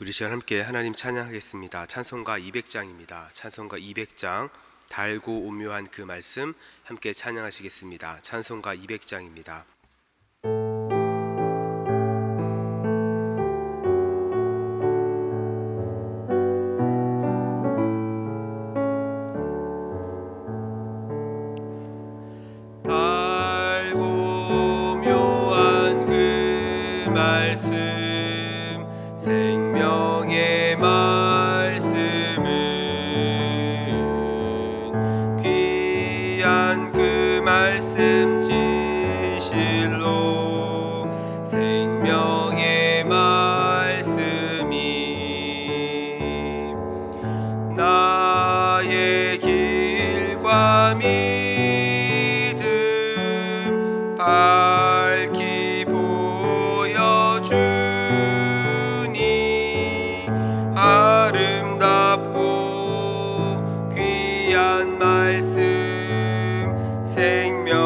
우리 시간 함께 하나님 찬양하겠습니다. 찬송가 200장입니다. 찬송가 200장 달고 오묘한 그 말씀 함께 찬양하시겠습니다. 찬송가 200장입니다. 밝히 보여주니 아름답고 귀한 말씀 생명샘이로다.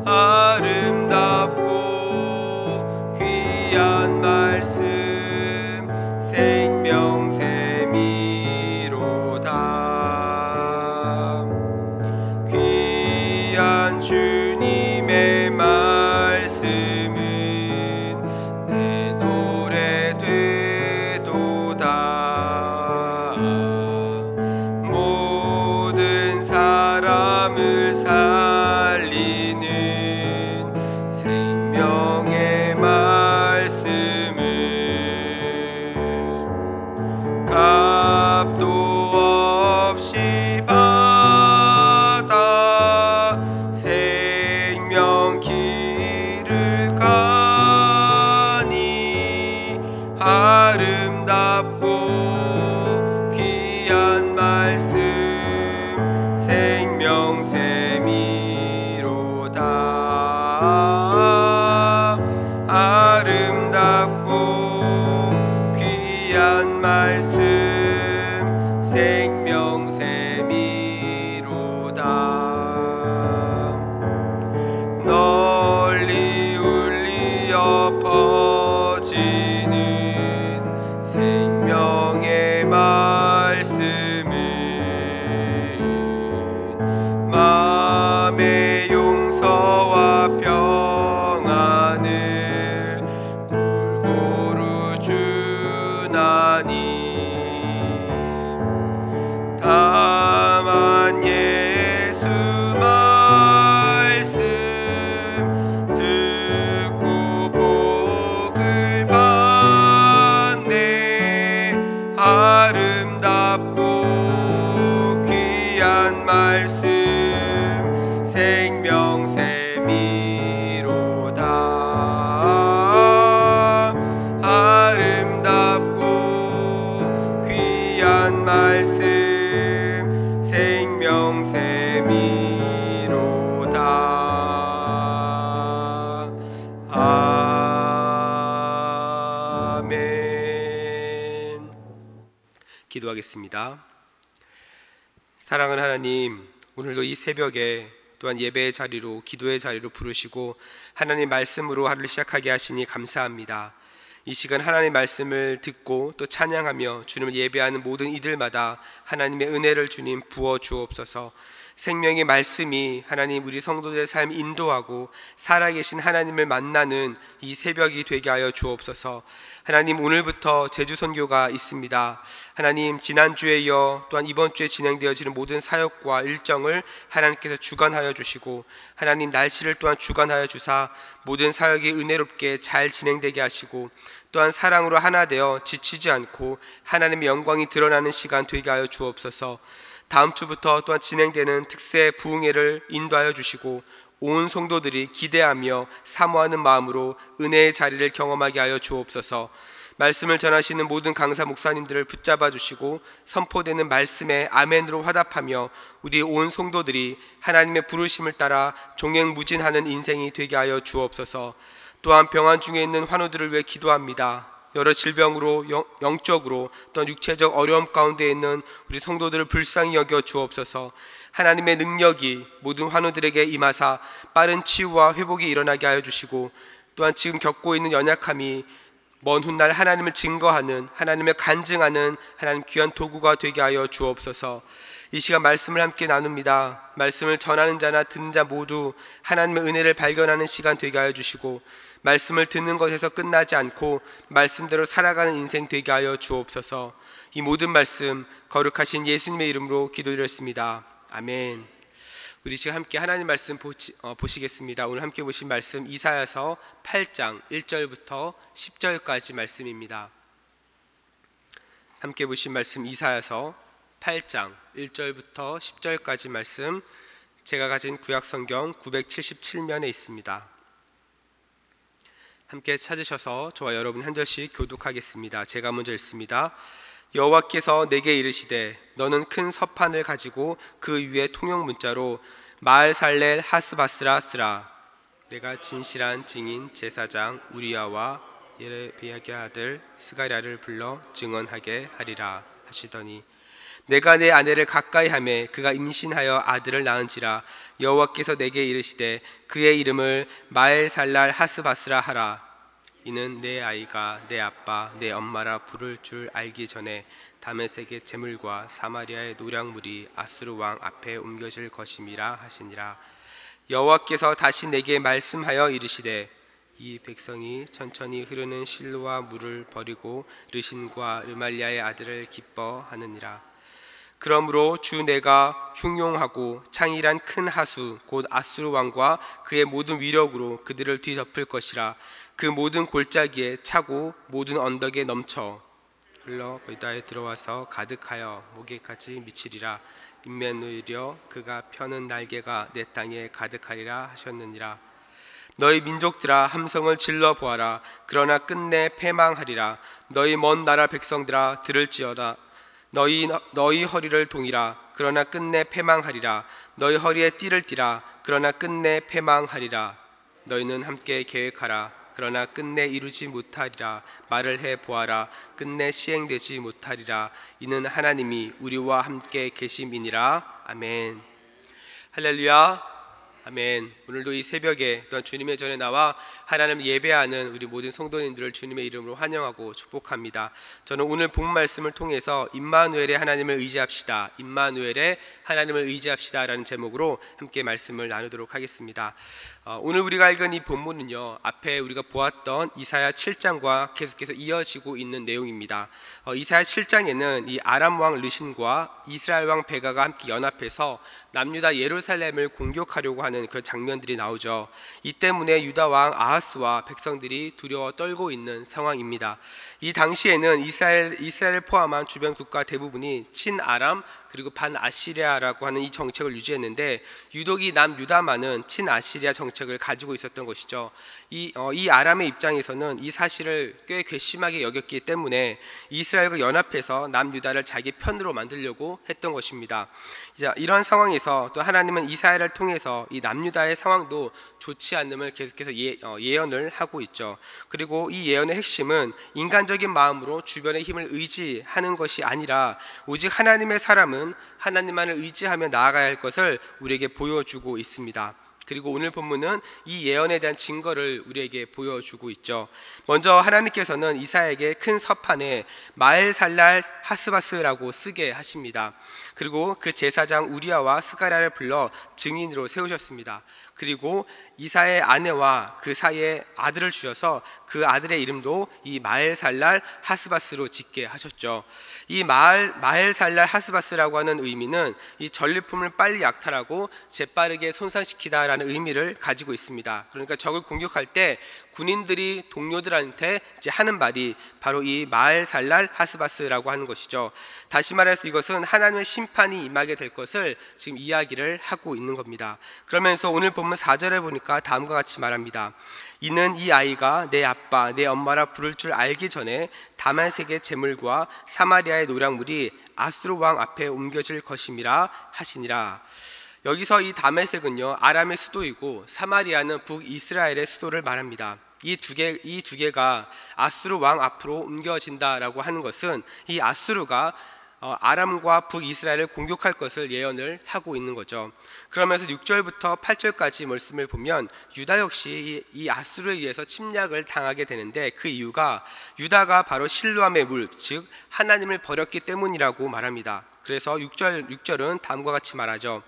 아름답고 귀한 말씀 주님의 말씀은 내 노래 되도다. 모든 사람을 살리는 생명의 말씀은 값도 없이 길을 가니 아름답고 귀한 말씀 생명샘이로다. 아름답고 귀한 말씀 생명샘이로다. 널리 울리어 퍼지는 생명의 말씀은 마음의 용서와 평안을 골고루 주나니 다만 예수 말씀 듣고 복을 받네. 아름답고 귀한 말씀 생명샘이로다. 아름답고 귀한 말씀 생명샘이로다. 아멘. 기도하겠습니다. 사랑하는 하나님, 오늘도 이 새벽에 또한 예배의 자리로, 기도의 자리로 부르시고 하나님 말씀으로 하루를 시작하게 하시니 감사합니다. 이 시간 하나님의 말씀을 듣고 또 찬양하며 주님을 예배하는 모든 이들마다 하나님의 은혜를 주님 부어 주옵소서. 생명의 말씀이 하나님 우리 성도들의 삶 인도하고 살아계신 하나님을 만나는 이 새벽이 되게 하여 주옵소서. 하나님, 오늘부터 제주 선교가 있습니다. 하나님, 지난주에 이어 또한 이번 주에 진행되어지는 모든 사역과 일정을 하나님께서 주관하여 주시고 하나님 날씨를 또한 주관하여 주사 모든 사역이 은혜롭게 잘 진행되게 하시고 또한 사랑으로 하나 되어 지치지 않고 하나님의 영광이 드러나는 시간 되게 하여 주옵소서. 다음 주부터 또한 진행되는 특세 부흥회를 인도하여 주시고 온 성도들이 기대하며 사모하는 마음으로 은혜의 자리를 경험하게 하여 주옵소서. 말씀을 전하시는 모든 강사 목사님들을 붙잡아 주시고 선포되는 말씀에 아멘으로 화답하며 우리 온 성도들이 하나님의 부르심을 따라 종횡무진하는 인생이 되게 하여 주옵소서. 또한 병환 중에 있는 환우들을 위해 기도합니다. 여러 질병으로 영적으로 또한 육체적 어려움 가운데 있는 우리 성도들을 불쌍히 여겨 주옵소서. 하나님의 능력이 모든 환우들에게 임하사 빠른 치유와 회복이 일어나게 하여 주시고, 또한 지금 겪고 있는 연약함이 먼 훗날 하나님을 증거하는, 하나님을 간증하는 하나님 귀한 도구가 되게 하여 주옵소서. 이 시간 말씀을 함께 나눕니다. 말씀을 전하는 자나 듣는 자 모두 하나님의 은혜를 발견하는 시간 되게 하여 주시고, 말씀을 듣는 것에서 끝나지 않고 말씀대로 살아가는 인생 되게 하여 주옵소서. 이 모든 말씀 거룩하신 예수님의 이름으로 기도드렸습니다. 아멘. 우리 지금 함께 하나님 말씀 보시겠습니다. 오늘 함께 보신 말씀 이사야서 8장 1절부터 10절까지 말씀입니다. 함께 보신 말씀 이사야서 8장 1절부터 10절까지 말씀, 제가 가진 구약성경 977면에 있습니다. 함께 찾으셔서 저와 여러분 한 절씩 교독하겠습니다. 제가 먼저 읽습니다. 여호와께서 내게 이르시되 너는 큰 서판을 가지고 그 위에 통용 문자로 마을살렐 하스바스라 쓰라. 내가 진실한 증인 제사장 우리야와 예레비야의 아들 스가랴를 불러 증언하게 하리라 하시더니, 내가 내 아내를 가까이 하매 그가 임신하여 아들을 낳은지라. 여호와께서 내게 이르시되 그의 이름을 마엘살랄 하스바스라 하라. 이는 내 아이가 내 아빠 내 엄마라 부를 줄 알기 전에 다메섹의 재물과 사마리아의 노략물이 아수르 왕 앞에 옮겨질 것임이라 하시니라. 여호와께서 다시 내게 말씀하여 이르시되 이 백성이 천천히 흐르는 실로와 물을 버리고 르신과 르말리아의 아들을 기뻐하느니라. 그러므로 주 내가 흉용하고 창일한 큰 하수 곧 아수르 왕과 그의 모든 위력으로 그들을 뒤덮을 것이라. 그 모든 골짜기에 차고 모든 언덕에 넘쳐 흘러 바다에 들어와서 가득하여 목에까지 미치리라. 인면으려 그가 펴는 날개가 내 땅에 가득하리라 하셨느니라. 너희 민족들아 함성을 질러 보아라. 그러나 끝내 패망하리라. 너희 먼 나라 백성들아 들을지어다. 너희 허리를 동이라. 그러나 끝내 패망하리라. 너희 허리에 띠를 띠라. 그러나 끝내 패망하리라. 너희는 함께 계획하라. 그러나 끝내 이루지 못하리라. 말을 해 보아라. 끝내 시행되지 못하리라. 이는 하나님이 우리와 함께 계심이니라. 아멘. 할렐루야. 아멘. 오늘도 이 새벽에 또한 주님의 전에 나와 하나님을 예배하는 우리 모든 성도님들을 주님의 이름으로 환영하고 축복합니다. 저는 오늘 본 말씀을 통해서 임마누엘의 하나님을 의지합시다, 임마누엘의 하나님을 의지합시다 라는 제목으로 함께 말씀을 나누도록 하겠습니다. 오늘 우리가 읽은 이 본문은요, 앞에 우리가 보았던 이사야 7장과 계속해서 이어지고 있는 내용입니다. 이사야 7장에는 이 아람 왕 르신과 이스라엘 왕 베가가 함께 연합해서 남유다 예루살렘을 공격하려고 하는 그런 장면들이 나오죠. 이 때문에 유다 왕 아하스와 백성들이 두려워 떨고 있는 상황입니다. 이 당시에는 이스라엘을 포함한 주변 국가 대부분이 친아람 그리고 반아시리아라고 하는 이 정책을 유지했는데, 유독 이 남유다만은 친아시리아 정책을 가지고 있었던 것이죠. 이 아람의 입장에서는 이 사실을 꽤 괘씸하게 여겼기 때문에 이스라엘과 연합해서 남유다를 자기 편으로 만들려고 했던 것입니다. 이런 상황에서 또 하나님은 이사야를 통해서 이 남유다의 상황도 좋지 않음을 계속해서 예언을 하고 있죠. 그리고 이 예언의 핵심은 인간적인 마음으로 주변의 힘을 의지하는 것이 아니라 오직 하나님의 사람은 하나님만을 의지하며 나아가야 할 것을 우리에게 보여주고 있습니다. 그리고 오늘 본문은 이 예언에 대한 증거를 우리에게 보여주고 있죠. 먼저 하나님께서는 이사야에게 큰 서판에 마엘살랄 하스바스라고 쓰게 하십니다. 그리고 그 제사장 우리야와 스가랴를 불러 증인으로 세우셨습니다. 그리고 이사야의 아내와 그 사이에 아들을 주셔서 그 아들의 이름도 이 마엘살랄 하스바스로 짓게 하셨죠. 이 마엘살랄 하스바스라고 하는 의미는 이 전리품을 빨리 약탈하고 재빠르게 손상시키다라는 의미를 가지고 있습니다. 그러니까 적을 공격할 때 군인들이 동료들한테 하는 말이 바로 이 마엘살랄 하스바스라고 하는 것이죠. 다시 말해서 이것은 하나님의 심판이 임하게 될 것을 지금 이야기를 하고 있는 겁니다. 그러면서 오늘 본문 4절에 보니까 다음과 같이 말합니다. 이는 이 아이가 내 아빠 내 엄마라 부를 줄 알기 전에 다메섹의 재물과 사마리아의 노략물이 아수르 왕 앞에 옮겨질 것임이라 하시니라. 여기서 이 다메섹은요, 아람의 수도이고 사마리아는 북이스라엘의 수도를 말합니다. 이 두 개가 아수르 왕 앞으로 옮겨진다라고 하는 것은 이 아수르가 아람과 북이스라엘을 공격할 것을 예언을 하고 있는 거죠. 그러면서 6절부터 8절까지 말씀을 보면 유다 역시 이 아수르에 의해서 침략을 당하게 되는데 그 이유가 유다가 바로 실로암의 물, 즉 하나님을 버렸기 때문이라고 말합니다. 그래서 6절은 다음과 같이 말하죠.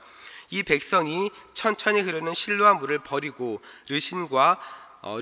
이 백성이 천천히 흐르는 실로암 물을 버리고 르신과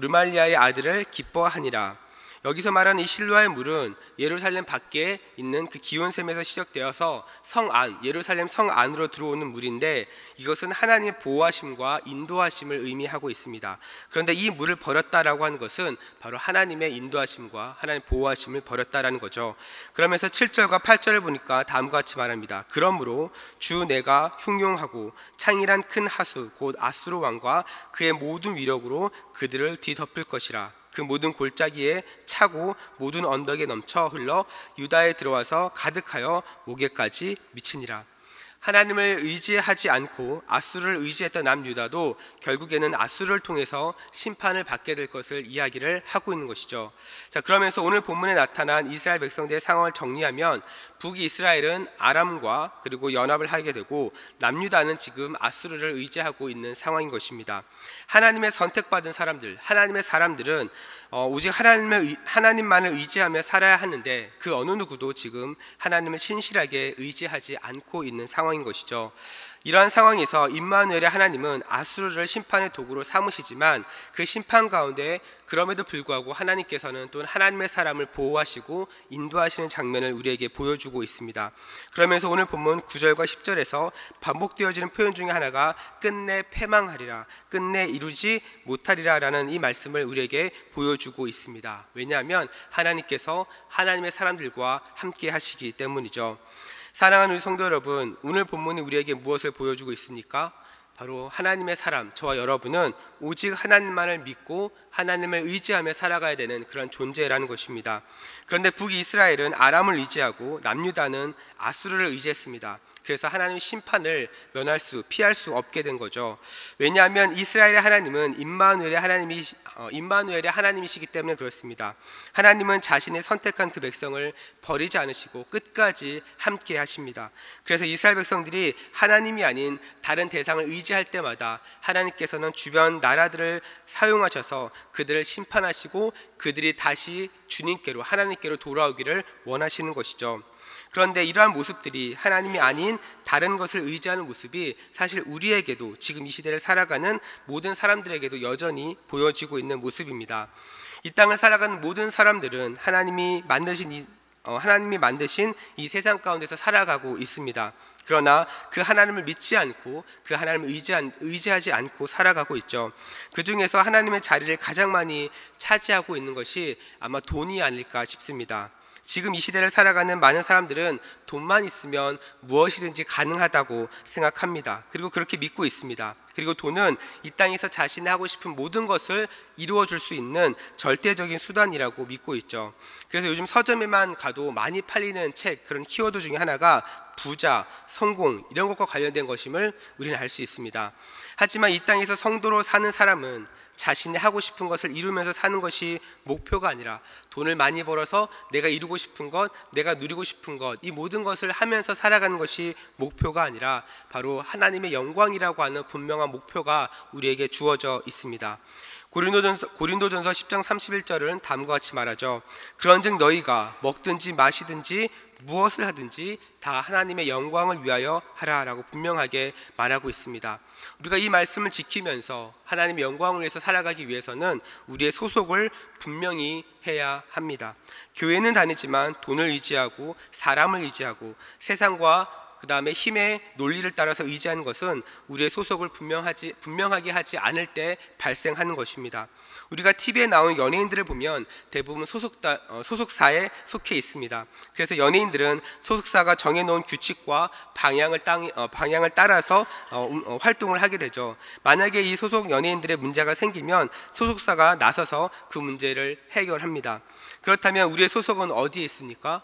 르말리아의 아들을 기뻐하니라. 여기서 말하는 이 실로암의 물은 예루살렘 밖에 있는 그 기온샘에서 시작되어서 성 안, 예루살렘 성 안으로 들어오는 물인데 이것은 하나님의 보호하심과 인도하심을 의미하고 있습니다. 그런데 이 물을 버렸다라고 하는 것은 바로 하나님의 인도하심과 하나님의 보호하심을 버렸다라는 거죠. 그러면서 7절과 8절을 보니까 다음과 같이 말합니다. 그러므로 주 내가 흉용하고 창이란 큰 하수 곧 아수르 왕과 그의 모든 위력으로 그들을 뒤덮을 것이라. 그 모든 골짜기에 차고 모든 언덕에 넘쳐 흘러 유다에 들어와서 가득하여 목에까지 미치니라. 하나님을 의지하지 않고 아수르를 의지했던 남유다도 결국에는 아수르를 통해서 심판을 받게 될 것을 이야기를 하고 있는 것이죠. 자, 그러면서 오늘 본문에 나타난 이스라엘 백성들의 상황을 정리하면 북이스라엘은 아람과 그리고 연합을 하게 되고 남유다는 지금 아수르를 의지하고 있는 상황인 것입니다. 하나님의 선택받은 사람들, 하나님의 사람들은 오직 하나님만을 의지하며 살아야 하는데 그 어느 누구도 지금 하나님을 신실하게 의지하지 않고 있는 상황인 것이죠. 이러한 상황에서 임마누엘의 하나님은 아수르를 심판의 도구로 삼으시지만 그 심판 가운데 그럼에도 불구하고 하나님께서는 또 하나님의 사람을 보호하시고 인도하시는 장면을 우리에게 보여주고 있습니다. 그러면서 오늘 본문 9절과 10절에서 반복되어지는 표현 중에 하나가 끝내 패망하리라, 끝내 이루지 못하리라 라는 이 말씀을 우리에게 보여주고 있습니다. 왜냐하면 하나님께서 하나님의 사람들과 함께 하시기 때문이죠. 사랑하는 우리 성도 여러분, 오늘 본문이 우리에게 무엇을 보여주고 있습니까? 바로 하나님의 사람, 저와 여러분은 오직 하나님만을 믿고 하나님을 의지하며 살아가야 되는 그런 존재라는 것입니다. 그런데 북이스라엘은 아람을 의지하고 남유다는 아수르를 의지했습니다. 그래서 하나님의 심판을 피할 수 없게 된 거죠. 왜냐하면 이스라엘의 하나님은 임마누엘의 하나님이시기 때문에 그렇습니다. 하나님은 자신이 선택한 그 백성을 버리지 않으시고 끝까지 함께 하십니다. 그래서 이스라엘 백성들이 하나님이 아닌 다른 대상을 의지할 때마다 하나님께서는 주변 나라들을 사용하셔서 그들을 심판하시고 그들이 다시 주님께로, 하나님께로 돌아오기를 원하시는 것이죠. 그런데 이러한 모습들이 하나님이 아닌 다른 것을 의지하는 모습이 사실 우리에게도, 지금 이 시대를 살아가는 모든 사람들에게도 여전히 보여지고 있는 모습입니다. 이 땅을 살아가는 모든 사람들은 하나님이 만드신 이 세상 가운데서 살아가고 있습니다. 그러나 그 하나님을 믿지 않고 그 하나님을 의지하지 않고 살아가고 있죠. 그 중에서 하나님의 자리를 가장 많이 차지하고 있는 것이 아마 돈이 아닐까 싶습니다. 지금 이 시대를 살아가는 많은 사람들은 돈만 있으면 무엇이든지 가능하다고 생각합니다. 그리고 그렇게 믿고 있습니다. 그리고 돈은 이 땅에서 자신이 하고 싶은 모든 것을 이루어 줄 수 있는 절대적인 수단이라고 믿고 있죠. 그래서 요즘 서점에만 가도 많이 팔리는 책, 그런 키워드 중에 하나가 부자, 성공 이런 것과 관련된 것임을 우리는 알 수 있습니다. 하지만 이 땅에서 성도로 사는 사람은 자신이 하고 싶은 것을 이루면서 사는 것이 목표가 아니라 돈을 많이 벌어서 내가 이루고 싶은 것, 내가 누리고 싶은 것, 이 모든 것을 하면서 살아가는 것이 목표가 아니라 바로 하나님의 영광이라고 하는 분명한 목표가 우리에게 주어져 있습니다. 고린도전서 10장 31절은 다음과 같이 말하죠. 그런즉 너희가 먹든지 마시든지 무엇을 하든지 다 하나님의 영광을 위하여 하라라고 분명하게 말하고 있습니다. 우리가 이 말씀을 지키면서 하나님의 영광을 위해서 살아가기 위해서는 우리의 소속을 분명히 해야 합니다. 교회는 다니지만 돈을 의지하고 사람을 의지하고 세상과 그 다음에 힘의 논리를 따라서 의지하는 것은 우리의 소속을 분명하게 하지 않을 때 발생하는 것입니다. 우리가 TV에 나오는 연예인들을 보면 대부분 소속사에 속해 있습니다. 그래서 연예인들은 소속사가 정해놓은 규칙과 방향을 따라서 활동을 하게 되죠. 만약에 이 소속 연예인들의 문제가 생기면 소속사가 나서서 그 문제를 해결합니다. 그렇다면 우리의 소속은 어디에 있습니까?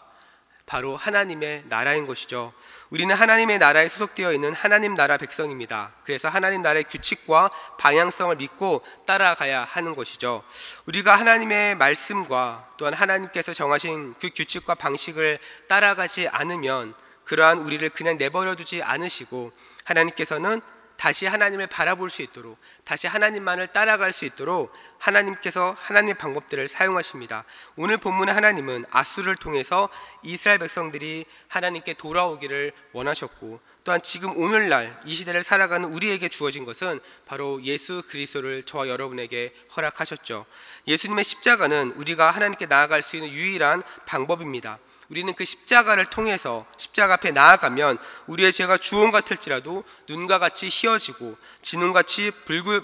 바로 하나님의 나라인 것이죠. 우리는 하나님의 나라에 소속되어 있는 하나님 나라 백성입니다. 그래서 하나님 나라의 규칙과 방향성을 믿고 따라가야 하는 것이죠. 우리가 하나님의 말씀과 또한 하나님께서 정하신 그 규칙과 방식을 따라가지 않으면 그러한 우리를 그냥 내버려 두지 않으시고 하나님께서는 다시 하나님을 바라볼 수 있도록, 다시 하나님만을 따라갈 수 있도록 하나님께서 하나님의 방법들을 사용하십니다. 오늘 본문의 하나님은 아수를 통해서 이스라엘 백성들이 하나님께 돌아오기를 원하셨고, 또한 지금 오늘날 이 시대를 살아가는 우리에게 주어진 것은 바로 예수 그리스도를 저와 여러분에게 허락하셨죠. 예수님의 십자가는 우리가 하나님께 나아갈 수 있는 유일한 방법입니다. 우리는 그 십자가를 통해서 십자가 앞에 나아가면 우리의 죄가 주홍 같을지라도 눈과 같이 희어지고 진홍같이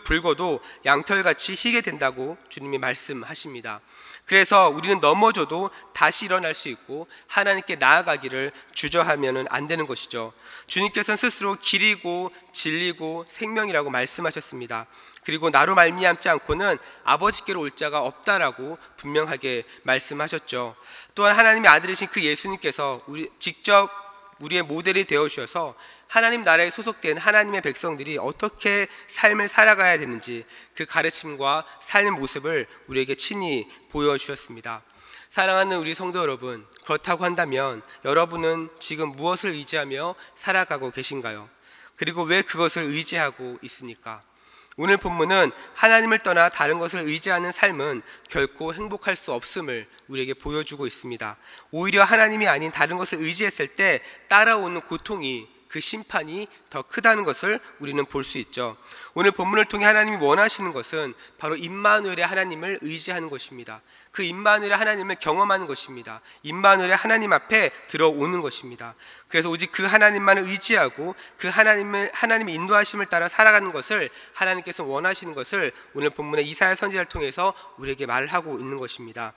붉어도 양털같이 희게 된다고 주님이 말씀하십니다. 그래서 우리는 넘어져도 다시 일어날 수 있고 하나님께 나아가기를 주저하면 안 되는 것이죠. 주님께서는 스스로 길이고 진리고 생명이라고 말씀하셨습니다. 그리고 나로 말미암지 않고는 아버지께로 올 자가 없다라고 분명하게 말씀하셨죠. 또한 하나님의 아들이신 그 예수님께서 직접 우리의 모델이 되어 주셔서 하나님 나라에 소속된 하나님의 백성들이 어떻게 삶을 살아가야 되는지 그 가르침과 삶의 모습을 우리에게 친히 보여주셨습니다. 사랑하는 우리 성도 여러분, 그렇다고 한다면 여러분은 지금 무엇을 의지하며 살아가고 계신가요? 그리고 왜 그것을 의지하고 있습니까? 오늘 본문은 하나님을 떠나 다른 것을 의지하는 삶은 결코 행복할 수 없음을 우리에게 보여주고 있습니다. 오히려 하나님이 아닌 다른 것을 의지했을 때 따라오는 고통이, 그 심판이 더 크다는 것을 우리는 볼 수 있죠. 오늘 본문을 통해 하나님이 원하시는 것은 바로 임마누엘의 하나님을 의지하는 것입니다. 그 임마누엘의 하나님을 경험하는 것입니다. 임마누엘의 하나님 앞에 들어오는 것입니다. 그래서 오직 그 하나님만을 의지하고 그 하나님의 인도하심을 따라 살아가는 것을 하나님께서 원하시는 것을 오늘 본문의 이사야 선지자를 통해서 우리에게 말하고 있는 것입니다.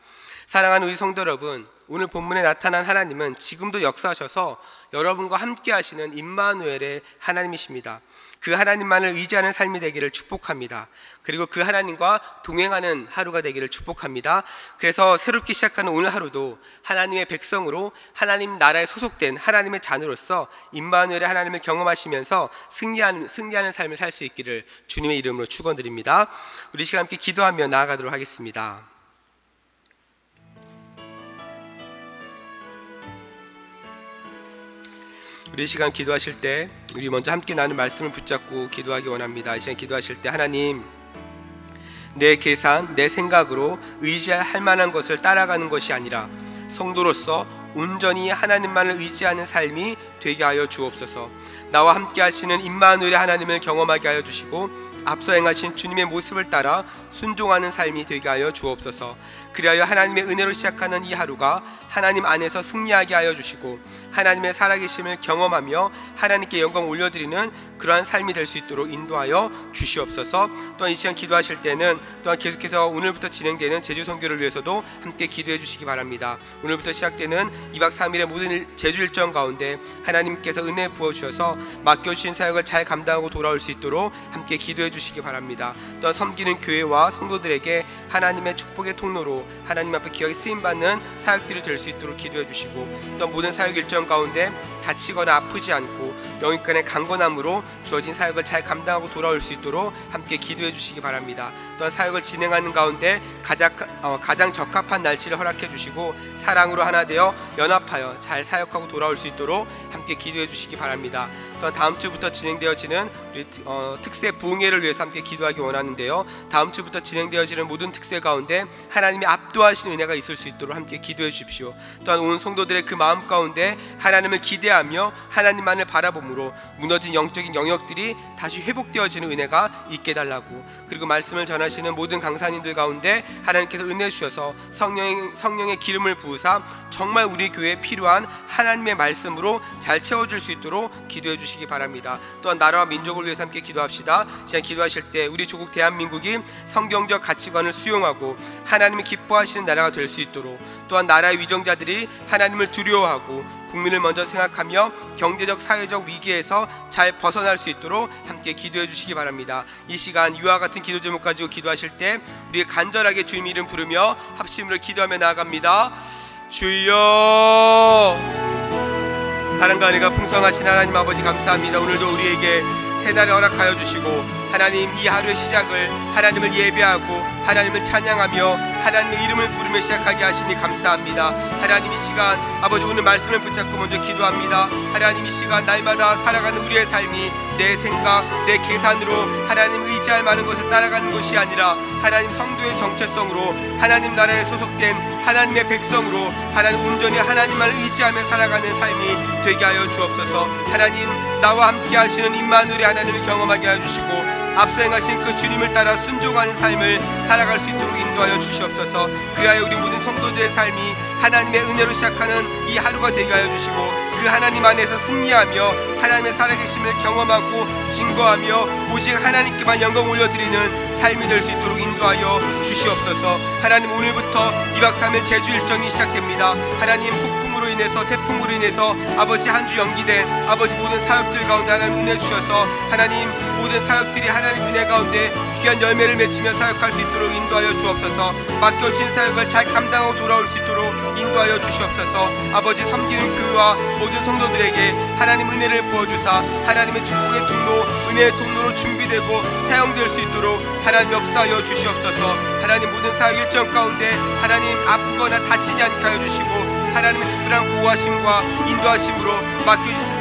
사랑하는 우리 성도 여러분, 오늘 본문에 나타난 하나님은 지금도 역사하셔서 여러분과 함께 하시는 임마누엘의 하나님이십니다. 그 하나님만을 의지하는 삶이 되기를 축복합니다. 그리고 그 하나님과 동행하는 하루가 되기를 축복합니다. 그래서 새롭게 시작하는 오늘 하루도 하나님의 백성으로 하나님 나라에 소속된 하나님의 자녀로서 임마누엘의 하나님을 경험하시면서 승리하는 삶을 살 수 있기를 주님의 이름으로 축원드립니다. 우리 시간 함께 기도하며 나아가도록 하겠습니다. 우리 이 시간 기도하실 때 우리 먼저 함께 나눈 말씀을 붙잡고 기도하기 원합니다. 이 시간 기도하실 때 하나님, 내 계산, 내 생각으로 의지할 만한 것을 따라가는 것이 아니라 성도로서 온전히 하나님만을 의지하는 삶이 되게 하여 주옵소서. 나와 함께 하시는 임마누엘의 하나님을 경험하게 하여 주시고 앞서 행하신 주님의 모습을 따라 순종하는 삶이 되게 하여 주옵소서. 그리하여 하나님의 은혜로 시작하는 이 하루가 하나님 안에서 승리하게 하여 주시고 하나님의 살아계심을 경험하며 하나님께 영광 올려드리는 그러한 삶이 될 수 있도록 인도하여 주시옵소서. 또한 이 시간 기도하실 때는 또한 계속해서 오늘부터 진행되는 제주 선교를 위해서도 함께 기도해 주시기 바랍니다. 오늘부터 시작되는 2박 3일의 모든 제주 일정 가운데 하나님께서 은혜 부어주셔서 맡겨주신 사역을 잘 감당하고 돌아올 수 있도록 함께 기도해 주시기 바랍니다. 또한 섬기는 교회와 성도들에게 하나님의 축복의 통로로 하나님 앞에 귀하게 쓰임받는 사역들이 될 수 있도록 기도해 주시고, 또 모든 사역 일정 가운데 다치거나 아프지 않고 영육간의 강건함으로 주어진 사역을 잘 감당하고 돌아올 수 있도록 함께 기도해 주시기 바랍니다. 또한 사역을 진행하는 가운데 가장 적합한 날짜를 허락해 주시고 사랑으로 하나 되어 연합하여 잘 사역하고 돌아올 수 있도록 함께 기도해 주시기 바랍니다. 또한 다음 주부터 진행되어지는 우리 특세 부흥회를 위해서 함께 기도하기 원하는데요, 다음 주부터 진행되어지는 모든 특세 가운데 하나님이 압도하신 은혜가 있을 수 있도록 함께 기도해 주십시오. 또한 온 성도들의 그 마음 가운데 하나님을 기대하며 하나님만을 바라봄으로 무너진 영적인 영역들이 다시 회복되어지는 은혜가 있게 달라고, 그리고 말씀을 전하시는 모든 강사님들 가운데 하나님께서 은혜 주셔서 성령의 기름을 부으사 정말 우리 교회에 필요한 하나님의 말씀으로 잘 채워줄 수 있도록 기도해 주시기 바랍니다. 또한 나라와 민족을 위해서 함께 기도합시다. 시간 기도하실 때 우리 조국 대한민국이 성경적 가치관을 수용하고 하나님이 기뻐하시는 나라가 될 수 있도록, 또한 나라의 위정자들이 하나님을 두려워하고 국민을 먼저 생각하며 경제적 사회적 위기에서 잘 벗어날 수 있도록 함께 기도해 주시기 바랍니다. 이 시간 이와 같은 기도 제목 가지고 기도하실 때 우리 간절하게 주님 이름 부르며 합심으로 기도하며 나아갑니다. 주여. 사랑과 은혜가 풍성하신 하나님 아버지 감사합니다. 오늘도 우리에게 새날을 허락하여 주시고 하나님 이 하루의 시작을 하나님을 예배하고 하나님을 찬양하며 하나님의 이름을 부르며 시작하게 하시니 감사합니다. 하나님 이 시간 아버지 오늘 말씀을 붙잡고 먼저 기도합니다. 하나님 이 시간 날마다 살아가는 우리의 삶이 내 생각, 내 계산으로 하나님 의지할 만한 것을 따라가는 것이 아니라 하나님 성도의 정체성으로 하나님 나라에 소속된 하나님의 백성으로 하나님 온전히 하나님만 의지하며 살아가는 삶이 되게 하여 주옵소서. 하나님 나와 함께 하시는 임마누엘의 하나님을 경험하게 하여 주시고 앞서 행하신 그 주님을 따라 순종하는 삶을 살아갈 수 있도록 인도하여 주시옵소서. 그리하여 우리 모든 성도들의 삶이 하나님의 은혜로 시작하는 이 하루가 되게 하여 주시고 그 하나님 안에서 승리하며 하나님의 살아계심을 경험하고 증거하며 오직 하나님께만 영광 올려드리는 삶이 될 수 있도록 인도하여 주시옵소서. 하나님 오늘부터 2박 3일 제주 일정이 시작됩니다. 하나님 폭풍으로 인해서 태풍으로 인해서 아버지 한 주 연기된 아버지 모든 사역들 가운데 하나님 은혜 주셔서 하나님 모든 사역들이 하나님 은혜 가운데 귀한 열매를 맺히며 사역할 수 있도록 인도하여 주옵소서. 맡겨진 사역을 잘 감당하고 돌아올 수 있도록 인도하여 주시옵소서. 아버지 섬기는 교회와 모든 성도들에게 하나님 은혜를 부어주사 하나님의 축복의 통로, 은혜의 통로로 준비되고 사용될 수 있도록 하나님 역사하여 주시옵소서. 하나님 모든 사역 일정 가운데 하나님 아프거나 다치지 않게 하여 주시고 하나님의 특별한 보호하심과 인도하심으로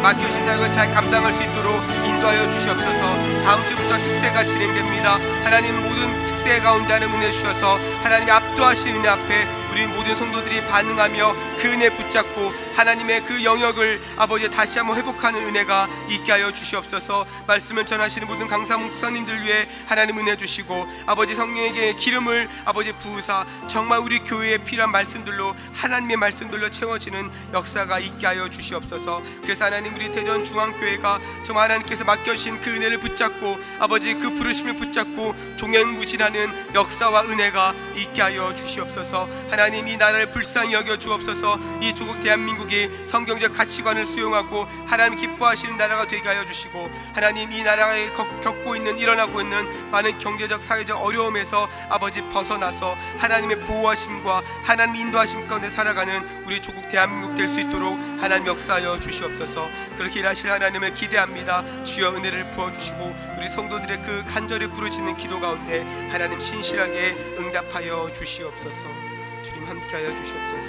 맡겨진 사역을 잘 감당할 수 있도록 인도하여 주시옵소서. 다음 주부터 특세가 진행됩니다. 하나님 모든 특세 가운데 하나님 은혜 주셔서 하나님의 압도하신 은혜 앞에 우리 모든 성도들이 반응하며 그 은혜 붙잡고 하나님의 그 영역을 아버지 다시 한번 회복하는 은혜가 있게 하여 주시옵소서. 말씀을 전하시는 모든 강사 목사님들 위해 하나님 은혜 주시고 아버지 성령에게 기름을 아버지 부으사 정말 우리 교회에 필요한 말씀들로 하나님의 말씀들로 채워지는 역사가 있게 하여 주시옵소서. 그래서 하나님 우리 대전중앙교회가 정말 하나님께서 맡겨주신 그 은혜를 붙잡고 아버지 그 부르심을 붙잡고 종횡무진하는 역사와 은혜가 있게 하여 주시옵소서. 하나님 이 나라를 불쌍히 여겨 주옵소서. 이 조국 대한민국이 성경적 가치관을 수용하고 하나님 기뻐하시는 나라가 되게 하여 주시고 하나님 이 나라에 겪고 있는 일어나고 있는 많은 경제적 사회적 어려움에서 아버지 벗어나서 하나님의 보호하심과 하나님 인도하심 가운데 살아가는 우리 조국 대한민국 될 수 있도록 하나님 역사하여 주시옵소서. 그렇게 일하실 하나님을 기대합니다. 주여 은혜를 부어주시고 우리 성도들의 그 간절히 부르짖는 기도 가운데 하나님 신실하게 응답하여 주시옵소서. 주님 함께하여 주시옵소서.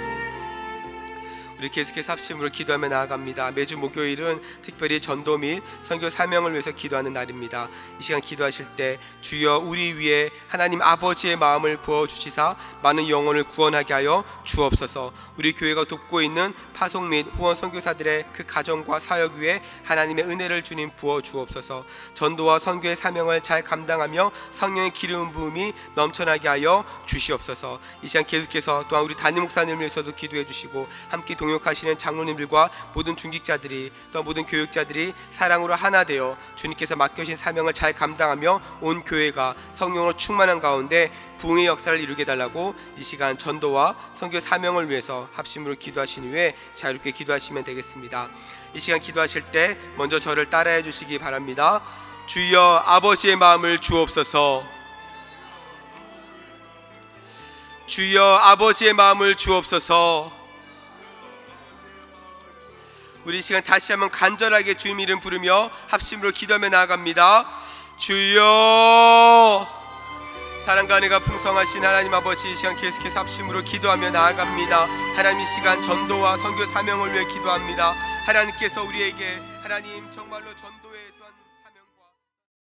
우리 계속해서 합심으로 기도하며 나아갑니다. 매주 목요일은 특별히 전도 및 선교 사명을 위해서 기도하는 날입니다. 이 시간 기도하실 때 주여 우리 위에 하나님 아버지의 마음을 부어주시사 많은 영혼을 구원하게 하여 주옵소서. 우리 교회가 돕고 있는 파송 및 후원 선교사들의 그 가정과 사역 위에 하나님의 은혜를 주님 부어 주옵소서. 전도와 선교의 사명을 잘 감당하며 성령의 기름 부음이 넘쳐나게 하여 주시옵소서. 이 시간 계속해서 또한 우리 담임 목사님을 위해서도 기도해 주시고 함께 동역하시는 장로님들과 모든 중직자들이 또 모든 교육자들이 사랑으로 하나 되어 주님께서 맡겨진 사명을 잘 감당하며 온 교회가 성령으로 충만한 가운데 부흥의 역사를 이루게 달라고 이 시간 전도와 선교 사명을 위해서 합심으로 기도하신 후에 자유롭게 기도하시면 되겠습니다. 이 시간 기도하실 때 먼저 저를 따라해 주시기 바랍니다. 주여 아버지의 마음을 주옵소서. 주여 아버지의 마음을 주옵소서. 우리 이 시간 다시 한번 간절하게 주님 이름 부르며 합심으로 기도하며 나아갑니다. 주여. 사랑과 은혜가 풍성하신 하나님 아버지, 이 시간 계속해서 합심으로 기도하며 나아갑니다. 하나님 이 시간 전도와 선교 사명을 위해 기도합니다. 하나님께서 우리에게 하나님 정말로